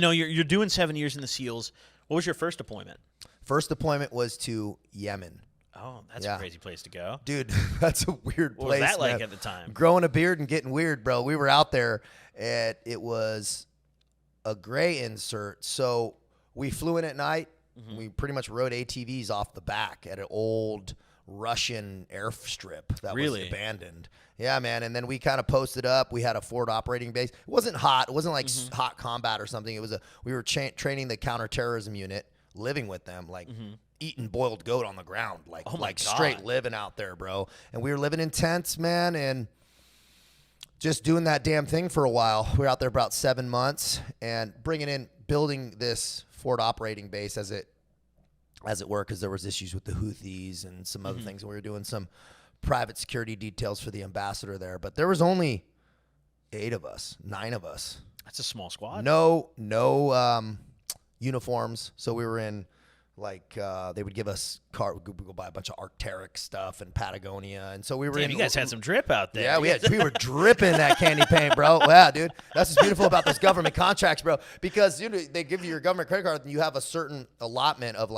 you're doing 7 years in the SEALs. What was your first deployment? First deployment was to Yemen. Oh, that's a crazy place to go. Dude, that's a weird place. What was that like man. at the time? Growing a beard and getting weird, bro. We were out there, and it was a gray insert. So we flew in at night. Mm-hmm. We pretty much rode ATVs off the back at an old Russian airstrip that was abandoned. Yeah, man. And then we kind of posted up. We had a forward operating base. It wasn't hot. It wasn't like hot combat or something. It was we were training the counterterrorism unit, living with them, like eating boiled goat on the ground, like straight living out there, bro. And we were living in tents, man, and just doing that damn thing for a while. We were out there about 7 months and building this forward operating base as it were, because there was issues with the Houthis and some other things. And we were doing some private security details for the ambassador there. But there was only 9 of us. That's a small squad. No uniforms. So we were in, they would give us we could go buy a bunch of Arc'teryx stuff and Patagonia. And so we were you guys had some drip out there. Yeah, we were dripping that candy paint, bro. Yeah, dude. That's what's beautiful about those government contracts, bro. Because they give you your government credit card and you have a certain allotment of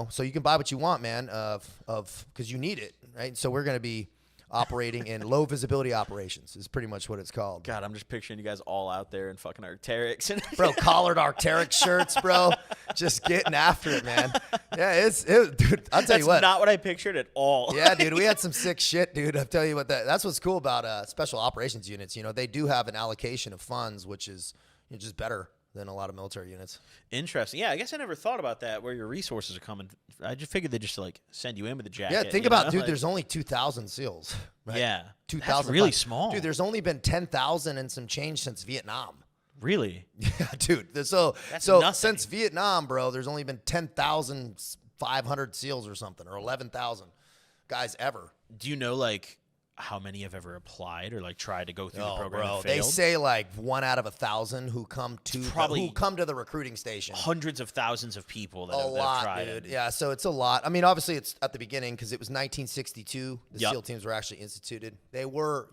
so you can buy what you want, man, because you need it, right? So we're going to be operating in low visibility operations is pretty much what it's called. God, I'm just picturing you guys all out there in fucking Arc'teryx. Bro, collared Arc'teryx shirts, bro. Just getting after it, man. Yeah, dude, I'll tell you what. That's not what I pictured at all. Yeah, dude, we had some sick shit, dude. I'll tell you what, that's what's cool about special operations units. They do have an allocation of funds, which is just better than a lot of military units. Interesting. Yeah, I guess I never thought about that, where your resources are coming. I just figured they just send you in with a jacket. Yeah, think about, dude, there's only 2,000 SEALs. Right? Yeah. 2,000. That's really small. Dude, there's only been 10,000 and some change since Vietnam. Really? Yeah, dude. So since Vietnam, bro, there's only been 10,500 SEALs or something, or 11,000 guys ever. Do you know, how many have ever applied or tried to go through the program and failed? They say 1 out of 1,000 who come to the recruiting station. Hundreds of thousands of people that have tried. Dude. Yeah, so it's a lot. I mean, obviously it's at the beginning because it was 1962. The SEAL teams were actually instituted. They were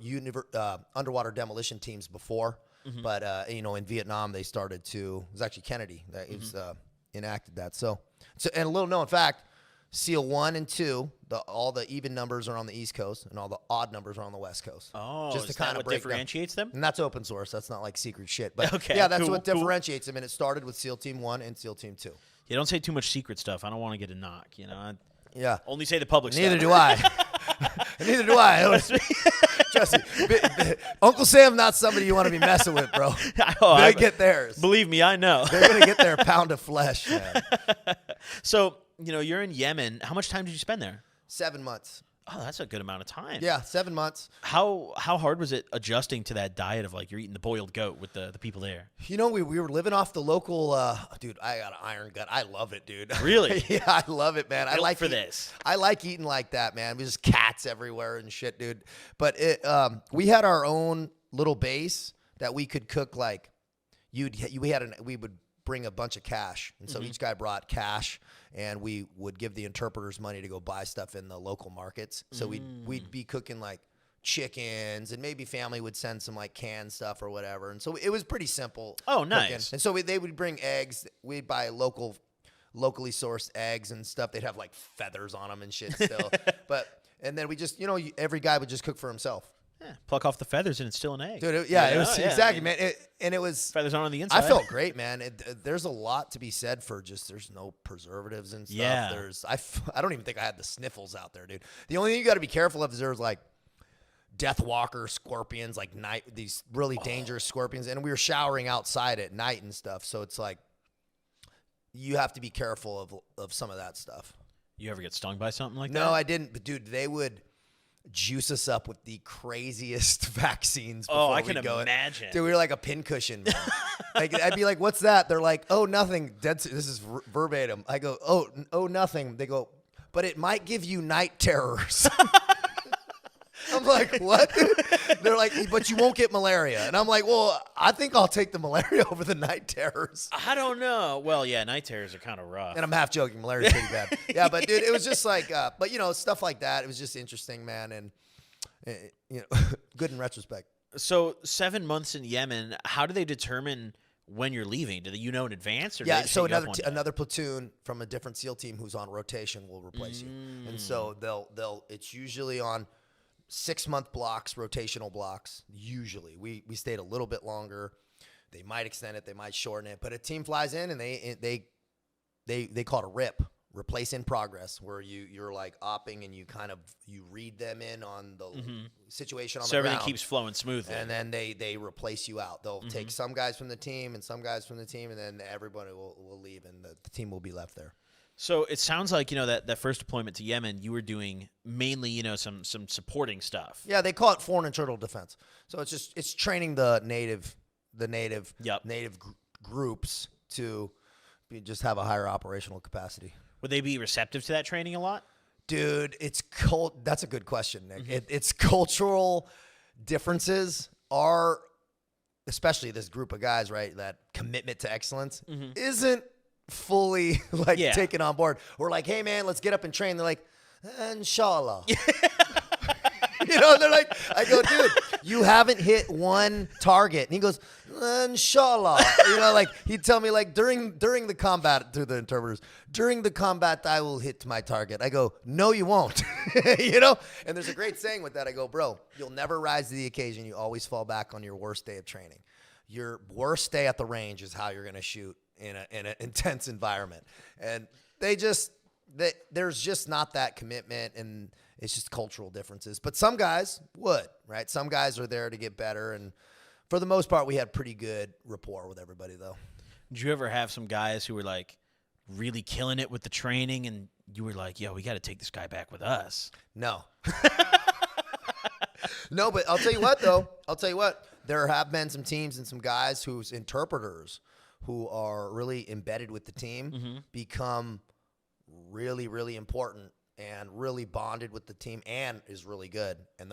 underwater demolition teams before, but in Vietnam they started to. It was actually Kennedy that enacted that. So and a little known fact. SEAL 1 and 2, all the even numbers are on the East Coast, and all the odd numbers are on the West Coast. Oh, just to kind of differentiates them? And that's open source. That's not secret shit. But okay, yeah, that's what differentiates them. And it started with SEAL Team 1 and SEAL Team 2. Yeah, don't say too much secret stuff. I don't want to get a knock. Yeah. Only say the public Neither stuff. Neither do I. Trust me. Uncle Sam, not somebody you want to be messing with, bro. They get theirs. Believe me, I know. They're going to get their pound of flesh, man. So, you're in Yemen. How much time did you spend there? 7 months. Oh, that's a good amount of time. Yeah, 7 months. How hard was it adjusting to that diet of you're eating the boiled goat with the people there? We were living off the local. Dude, I got an iron gut. I love it, dude. Really? Yeah, I love it, man. This. I like eating like that, man. There's cats everywhere and shit, dude. But we had our own little base that we could cook we would bring a bunch of cash, and so each guy brought cash, and we would give the interpreters money to go buy stuff in the local markets. So we'd be cooking chickens, and maybe family would send some canned stuff or whatever, and so it was pretty simple. Oh, nice. Cooking. And so they would bring eggs. We'd buy locally sourced eggs and stuff. They'd have feathers on them and shit still, and then we just every guy would just cook for himself. Yeah, pluck off the feathers and it's still an egg. Dude, it was exactly, man. It was feathers on the inside. I felt great, man. There's a lot to be said for there's no preservatives and stuff. Yeah. I don't even think I had the sniffles out there, dude. The only thing you got to be careful of is there's death walker scorpions, these really dangerous scorpions, and we were showering outside at night and stuff. So it's you have to be careful of some of that stuff. You ever get stung by something like that? No, I didn't. But dude, they would juice us up with the craziest vaccines before I can imagine. Dude, we were like a pincushion, man. I'd be like, what's that? They're like, oh, nothing. This is verbatim. I go, oh, nothing. They go, but it might give you night terrors. I'm like, what? They're like, but you won't get malaria. And I'm like, well, I think I'll take the malaria over the night terrors. I don't know. Well, yeah, night terrors are kind of rough. And I'm half joking. Malaria's pretty bad. Yeah, but dude, it was just but stuff like that. It was just interesting, man. And, good in retrospect. So 7 months in Yemen, how do they determine when you're leaving? Do you know in advance? Or do they Yeah, just so hit you up one day? another platoon from a different SEAL team who's on rotation will replace you, and so they'll it's usually on 6-month blocks, rotational blocks. Usually, we stayed a little bit longer. They might extend it, they might shorten it, but a team flies in and they call it a RIP, replace in progress, where you're like opping and you read them in on the situation on So the everything ground. keeps flowing smoothly. And then they replace you out. They'll take some guys from the team and some guys from the team, and then everybody will leave, and the team will be left there. So it sounds like, that first deployment to Yemen, you were doing mainly, some supporting stuff. Yeah, they call it foreign internal defense. So it's training the native groups to just have a higher operational capacity. Would they be receptive to that training a lot? Dude, that's a good question, Nick. It's cultural differences are, especially this group of guys, right? That commitment to excellence isn't fully taken on board. We're like, hey man, let's get up and train. They're like, inshallah. They're like, I go, dude, you haven't hit one target. And he goes, inshallah. He'd tell me during the combat, through the interpreters, during the combat, I will hit my target. I go, no, you won't. And there's a great saying with that. I go, bro, you'll never rise to the occasion. You always fall back on your worst day of training. Your worst day at the range is how you're going to shoot in an intense environment. And there's just not that commitment, and it's just cultural differences. But some guys would, right? Some guys are there to get better, and for the most part, we had pretty good rapport with everybody, though. Did you ever have some guys who were really killing it with the training, and you were like, yo, we got to take this guy back with us? No. No, but I'll tell you what, though. There have been some teams and some guys whose interpreters who are really embedded with the team become really, really important and really bonded with the team and is really good. And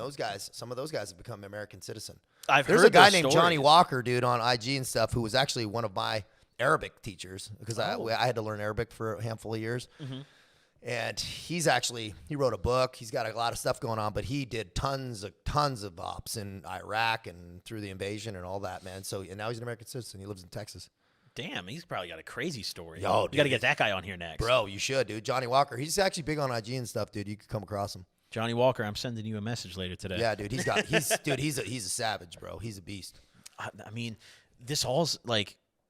some of those guys have become American citizen. There's a guy named Johnny Walker, dude, on IG and stuff, who was actually one of my Arabic teachers, because I had to learn Arabic for a handful of years. And he wrote a book. He's got a lot of stuff going on, but he did tons of ops in Iraq and through the invasion and all that, man. And now he's an American citizen. He lives in Texas. Damn, he's probably got a crazy story. Yo, you got to get that guy on here next. Bro, you should, dude. Johnny Walker. He's actually big on IG and stuff, dude. You could come across him. Johnny Walker, I'm sending you a message later today. Yeah, dude. He's a savage, bro. He's a beast. I mean, this all's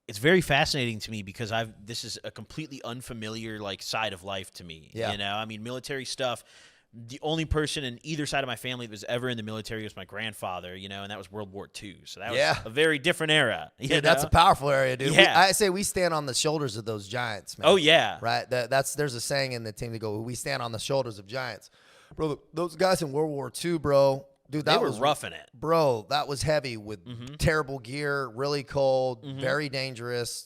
it's very fascinating to me because this is a completely unfamiliar side of life to me. Yeah. I mean, military stuff. The only person in either side of my family that was ever in the military was my grandfather, and that was World War II. So that was a very different era. Dude, that's a powerful area, dude. Yeah. I say we stand on the shoulders of those giants, man. Oh, yeah. Right? There's a saying in the team that we stand on the shoulders of giants. Bro, those guys in World War II, bro, dude, they were roughing it. Bro, that was heavy with terrible gear, really cold, very dangerous.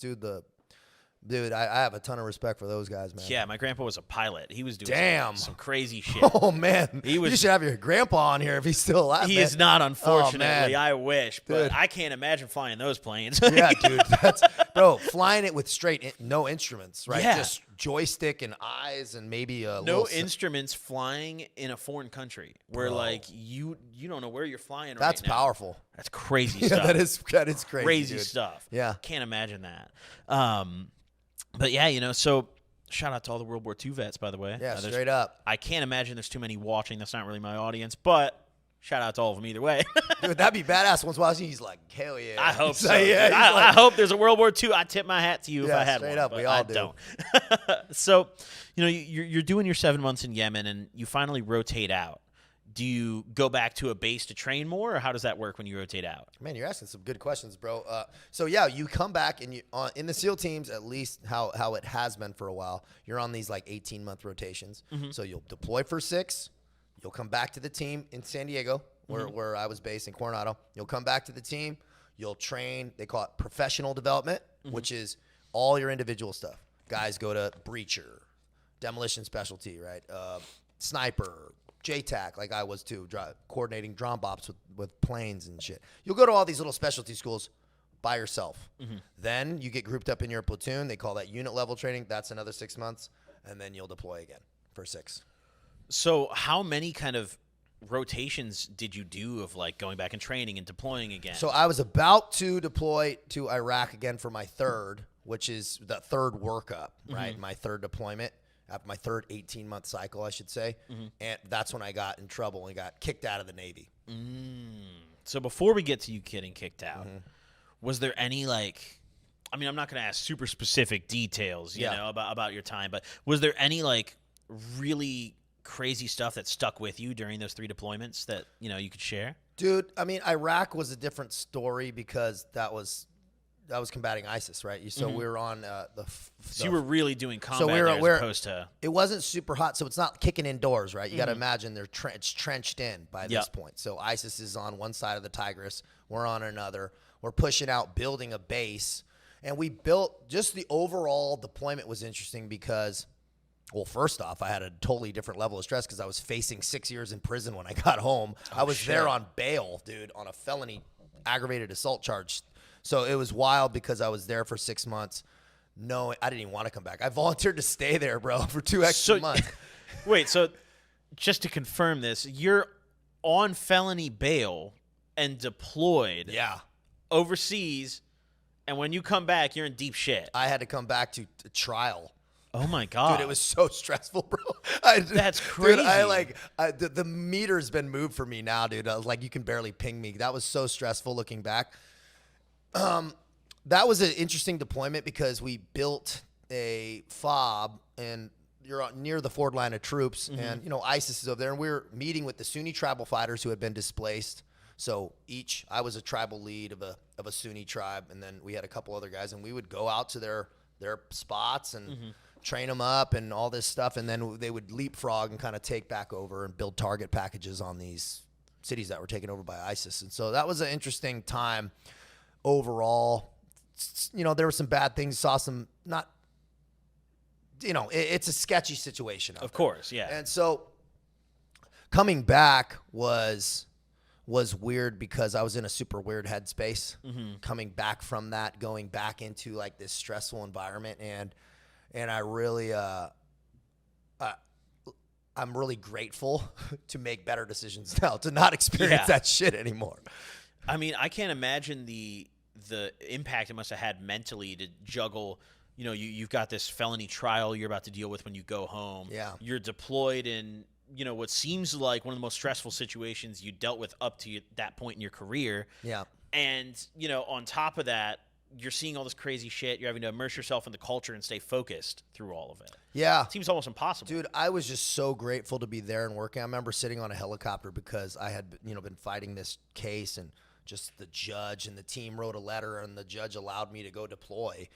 Dude, I have a ton of respect for those guys, man. Yeah, my grandpa was a pilot. He was doing some crazy shit. Oh, man. You should have your grandpa on here if he's still alive. He is not, unfortunately. Oh, I wish. But dude. I can't imagine flying those planes. Yeah, dude. Bro, flying it with no instruments, right? Yeah. Just joystick and eyes and maybe a no little instruments flying in a foreign country where you don't know where you're flying That's right now. powerful. That's crazy Yeah, stuff. that is crazy. Crazy dude. stuff. Yeah. Can't imagine that. But yeah, so shout out to all the World War II vets, by the way. Yeah, straight up. I can't imagine there's too many watching. That's not really my audience, but shout out to all of them either way. Dude, that'd be badass. Once watching, he's like, hell yeah. I hope so. Yeah, I hope there's a World War II. I tip my hat to you if Yeah, I had straight one. up, But we all I do. don't. So, you're doing your 7 months in Yemen, and you finally rotate out. Do you go back to a base to train more, or how does that work when you rotate out? Man, you're asking some good questions, bro. So yeah, you come back and in the SEAL teams, at least how it has been for a while, you're on these 18-month rotations. So you'll deploy for 6, you'll come back to the team in San Diego, where I was based in Coronado. You'll come back to the team, you'll train. They call it professional development, which is all your individual stuff. Guys go to breacher, demolition specialty, right? Sniper. JTAC, like I was too, coordinating drone bops with planes and shit. You'll go to all these little specialty schools by yourself. Then you get grouped up in your platoon. They call that unit level training. That's another 6 months. And then you'll deploy again for 6. So how many kind of rotations did you do of like going back and training and deploying again? So I was about to deploy to Iraq again for my third, which is the third workup, right? My third deployment, after my third 18-month cycle, I should say. And that's when I got in trouble and got kicked out of the Navy. So before we get to you getting kicked out, was there any like, I mean, I'm not going to ask super specific details, you know, about your time, but was there any like really crazy stuff that stuck with you during those 3 deployments that, you know, you could share? Dude, I mean, Iraq was a different story because that was combating ISIS, right? So we were on So you were really doing combat we're- there as we're- opposed to... It wasn't super hot, so it's not kicking indoors, right? You got to imagine it's trenched in by this point. So ISIS is on one side of the Tigris, we're on another. We're pushing out, building a base, and we built. Just the overall deployment was interesting because, well, first off, I had a totally different level of stress because I was facing 6 years in prison when I got home. I was there on bail, dude, on a felony aggravated assault charge. So it was wild because I was there for 6 months. No, I didn't even want to come back. I volunteered to stay there, bro, for 2 extra months. Wait, so just to confirm this, you're on felony bail and deployed overseas, and when you come back, you're in deep shit. I had to come back to trial. Oh, my God. Dude, it was so stressful, bro. That's crazy. Dude, the meter's been moved for me now, dude. I was like, you can barely ping me. That was so stressful looking back. That was an interesting deployment because we built a FOB and you're near the forward line of troops and, you know, ISIS is over there and we were meeting with the Sunni tribal fighters who had been displaced. So I was a tribal lead of a Sunni tribe, and then we had a couple other guys, and we would go out to their spots and train them up and all this stuff, and then they would leapfrog and kind of take back over and build target packages on these cities that were taken over by ISIS. And so that was an interesting time overall. You know, there were some bad things, saw some not, you know, it's a sketchy situation. Of course, yeah. And so coming back was weird because I was in a super weird headspace coming back from that, going back into like this stressful environment. And I really, I'm really grateful to make better decisions now, to not experience that shit anymore. I mean, I can't imagine the impact it must have had mentally to juggle. You know, you've got this felony trial you're about to deal with when you go home. Yeah. You're deployed in, you know, what seems like one of the most stressful situations you dealt with up to that point in your career. Yeah. And, you know, on top of that, you're seeing all this crazy shit. You're having to immerse yourself in the culture and stay focused through all of it. Yeah. It seems almost impossible. Dude, I was just so grateful to be there and working. I remember sitting on a helicopter because I had, you know, been fighting this case, and just the judge and the team wrote a letter and the judge allowed me to go deploy.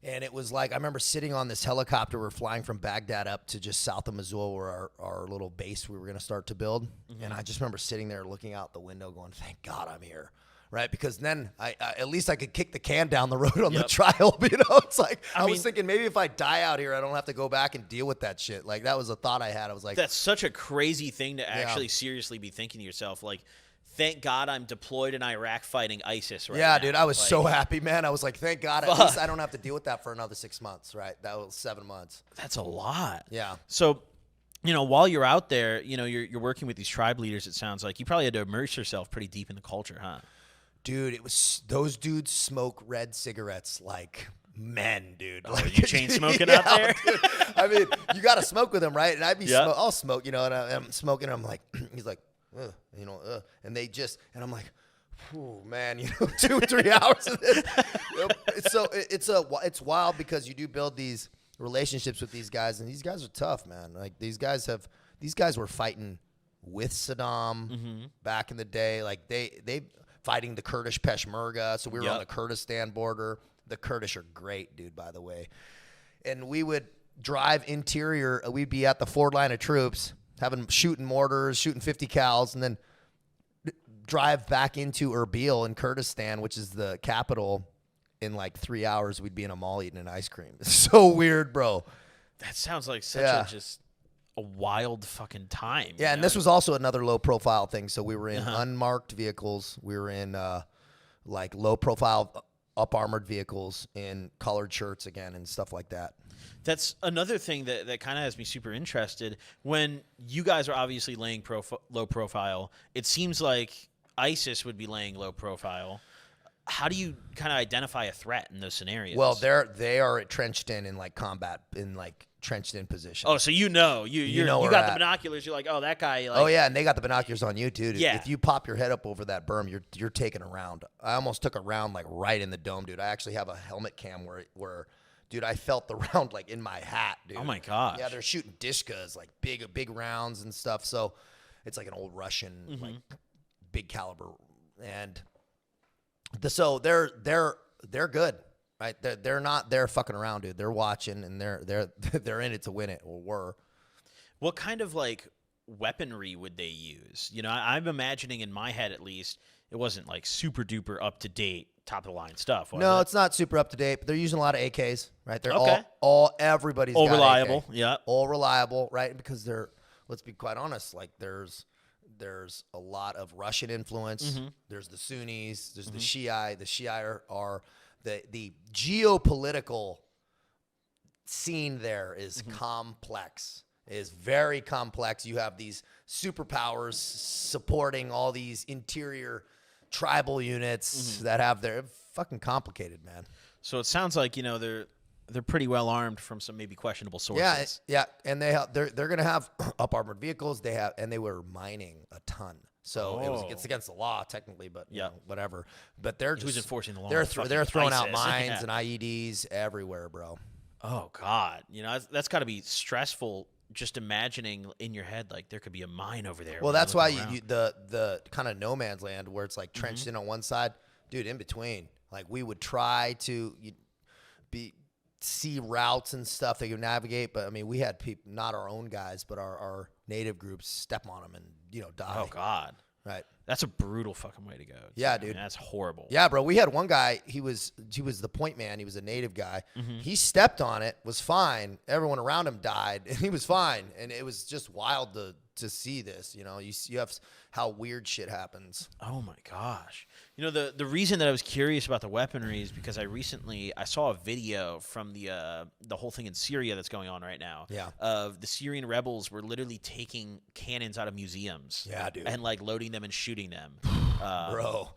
And it was like, I remember sitting on this helicopter. We're flying from Baghdad up to just south of Mosul where our little base we were going to start to build. And I just remember sitting there looking out the window going, thank God I'm here. Right? Because then I at least I could kick the can down the road on the trial. You know, it's like, I was thinking maybe if I die out here, I don't have to go back and deal with that shit. Like, that was a thought I had. I was like, that's such a crazy thing to actually seriously be thinking to yourself. Like, thank God I'm deployed in Iraq fighting ISIS right now. Yeah, dude, I was so happy, man. I was like, thank God, at least I don't have to deal with that for another 6 months, right? That was 7 months. That's a lot. Yeah. So, you know, while you're out there, you know, you're working with these tribe leaders, it sounds like. You probably had to immerse yourself pretty deep in the culture, huh? Dude, it was, those dudes smoke red cigarettes like men, dude. Oh, like, you chain smoking out there? Dude. I mean, you got to smoke with them, right? And I'd be, I'll smoke, you know, and I'm smoking. I'm like, he's like, you know, and they just, and I'm like, oh man, you know, 2 or 3 hours of this. It's wild because you do build these relationships with these guys, and these guys are tough, man. Like these guys were fighting with Saddam back in the day. Like they fighting the Kurdish Peshmerga. So we were on the Kurdistan border. The Kurdish are great, dude, by the way. And we would drive interior. We'd be at the forward line of troops, shooting mortars, shooting 50 cals, and then drive back into Erbil in Kurdistan, which is the capital. In like 3 hours, we'd be in a mall eating an ice cream. It's so weird, bro. That sounds like such a wild fucking time. Yeah, and this was also another low-profile thing. So we were in unmarked vehicles. We were in like low-profile up armored vehicles in colored shirts again and stuff like that. That's another thing that kind of has me super interested. When you guys are obviously laying low profile, it seems like ISIS would be laying low profile. How do you kind of identify a threat in those scenarios? Well, they are trenched in like combat, in like trenched in position. Oh, so you know you got the binoculars. You're like, oh, that guy. Like, oh yeah, and they got the binoculars on you too, dude. Yeah. If you pop your head up over that berm, you're taking a round. I almost took a round like right in the dome, dude. I actually have a helmet cam where dude, I felt the round like in my hat, dude. Oh my gosh. Yeah, they're shooting Dishkas, like big rounds and stuff. So it's like an old Russian like big caliber, and so they're good, right? They're not there fucking around, dude. They're watching and they're in it to win it, or were. What kind of like weaponry would they use? You know, I'm imagining in my head at least, it wasn't like super duper up to date, top of the line stuff. No, it's not super up to date, but they're using a lot of AKs, right? They're Okay. everybody's all got reliable. AK. Yeah. All reliable, right? Because let's be quite honest, like there's a lot of Russian influence. There's the Sunnis, there's the Shiite. The Shiite are the geopolitical scene there is complex. It is very complex. You have these superpowers supporting all these interior tribal units that have their fucking complicated, man. So it sounds like, you know, they're pretty well armed from some maybe questionable sources. Yeah, and they're gonna have up armored vehicles. They were mining a ton. So it's against the law technically, but you know, whatever. But they're just who's enforcing the law? They're throwing out ISIS. mines and IEDs everywhere, bro. Oh God, you know that's got to be stressful. Just imagining in your head like there could be a mine over there. Well, that's why the kind of no man's land where it's like trenched in on one side, dude. In between, like we would try to see routes and stuff they could navigate, but I mean, we had people, not our own guys, but our native groups step on them and die. Oh God, right. That's a brutal fucking way to go. Yeah, I mean, dude. that's horrible. Yeah, bro. We had one guy. He was the point man. He was a native guy. He stepped on it, was fine. Everyone around him died, and he was fine. And it was just wild to see this. You know, you have how weird shit happens. Oh my gosh. You know, the reason that I was curious about the weaponry is because I saw a video from the whole thing in Syria that's going on right now. Yeah. Of the Syrian rebels were literally taking cannons out of museums. Yeah, dude. And like loading them and shooting them. Bro,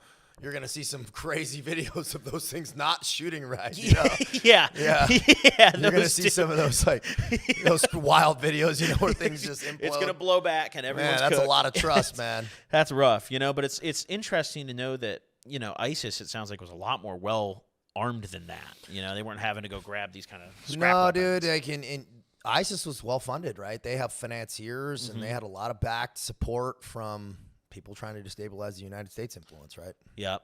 you're gonna see some crazy videos of those things not shooting right. You know? Yeah. Yeah. Yeah. You're gonna see some of those those wild videos, where things just implode. It's gonna blow back and everyone's Man, that's cooked. a lot of trust, man. That's rough, but it's interesting to know that, ISIS, it sounds like, was a lot more well armed than that. They weren't having to go grab these kind of scrap weapons. Dude, like ISIS was well funded, right? They have financiers and they had a lot of backed support from people trying to destabilize the United States influence, right? Yep.